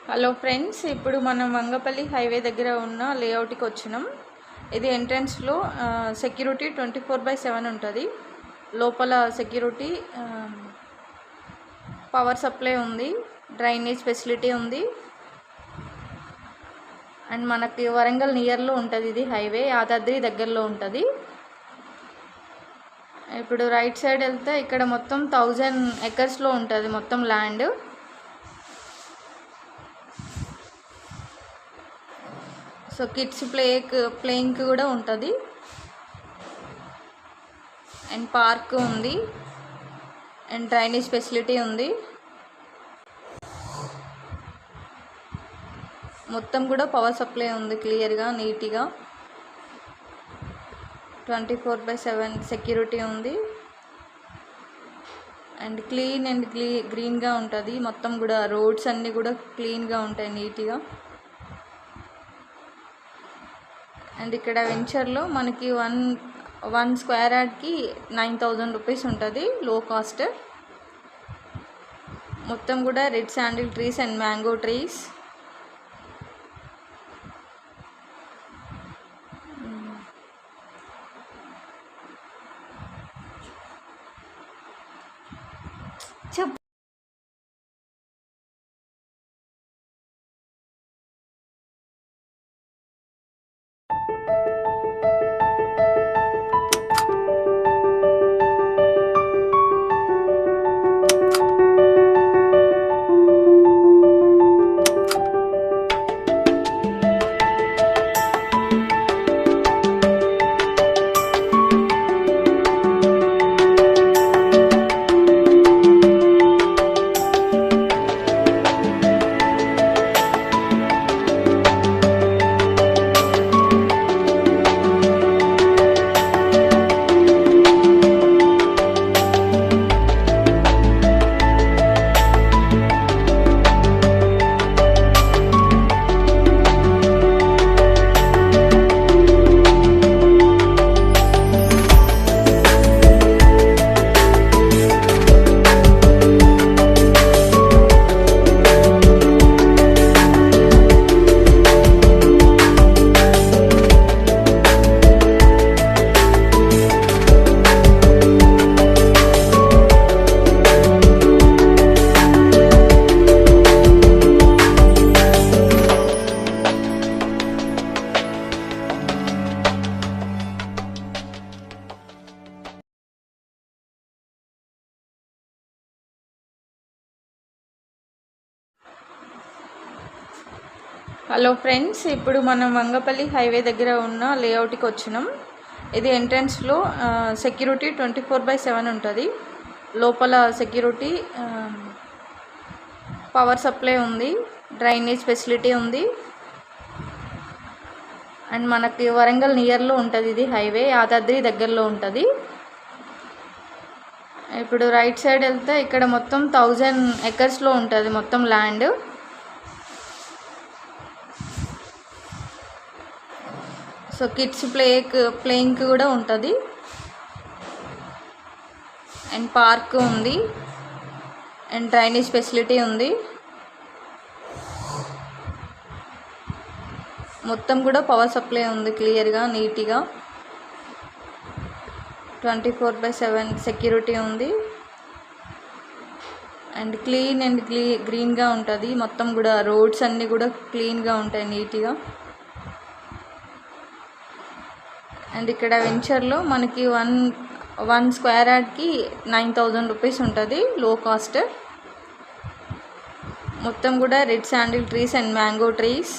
Hello friends, ఇప్పుడు మనం Vangapalli highway దగ్గర ఉన్న లేఅవుట్కి వచ్చినాం. ఇది ఎంట్రన్స్లో సెక్యూరిటీ 24/7 ఉంటుంది. లోపల సెక్యూరిటీ, పవర్ సప్లై ఉంది, డ్రైనేజ్ ఫెసిలిటీ ఉంది. అండ్ మనకి వరంగల్ నియర్లో ఉంటుంది. ఇది హైవే యాదాద్రి దగ్గరలో ఉంటుంది. ఇప్పుడు రైట్ సైడ్ వెళ్తే ఇక్కడ మొత్తం 1000 ఎకర్స్లో ఉంటుంది మొత్తం ల్యాండ్. సో కిడ్స్ ప్లేయింగ్ కూడా ఉంటుంది. అండ్ పార్క్ ఉంది, అండ్ డ్రైనేజ్ ఫెసిలిటీ ఉంది. మొత్తం కూడా పవర్ సప్లై ఉంది, క్లియర్గా నీట్గా. 24/7 సెక్యూరిటీ ఉంది. అండ్ క్లీన్ అండ్ గ్రీన్గా ఉంటుంది. మొత్తం కూడా రోడ్స్ అన్నీ కూడా క్లీన్గా ఉంటాయి, నీట్గా. అండ్ ఇక్కడ వెంచర్లో మనకి వన్ స్క్వేర్ యార్డ్కి 9,000 రూపీస్ ఉంటుంది, లో కాస్ట్. మొత్తం కూడా red sandal trees and mango trees. Hello friends, ఇప్పుడు మనం వంగపల్లి హైవే దగ్గర ఉన్న లేఅవుట్కి వచ్చినాం. ఇది ఎంట్రన్స్లో సెక్యూరిటీ 24/7 ఉంటుంది. లోపల సెక్యూరిటీ, పవర్ సప్లై ఉంది, డ్రైనేజ్ ఫెసిలిటీ ఉంది. అండ్ మనకి వరంగల్ నియర్లో ఉంటుంది. ఇది హైవే యాదాద్రి దగ్గరలో ఉంటుంది. ఇప్పుడు రైట్ సైడ్ వెళ్తే ఇక్కడ మొత్తం 1000 ఎకర్స్లో ఉంటుంది మొత్తం ల్యాండ్. సో కిడ్స్ ప్లేయింగ్ కూడా ఉంటుంది. అండ్ పార్క్ ఉంది, అండ్ డ్రైనేజ్ ఫెసిలిటీ ఉంది. మొత్తం కూడా పవర్ సప్లై ఉంది, క్లియర్గా నీట్గా. 24/7 సెక్యూరిటీ ఉంది. అండ్ క్లీన్ అండ్ గ్రీన్గా ఉంటుంది. మొత్తం కూడా రోడ్స్ అన్నీ కూడా క్లీన్గా ఉంటాయి, నీట్గా. అండ్ ఇక్కడ వెంచర్లో మనకి వన్ స్క్వేర్ యార్డ్కి 9,000 రూపీస్ ఉంటుంది, లో కాస్ట్. మొత్తం కూడా red sandal trees and mango trees.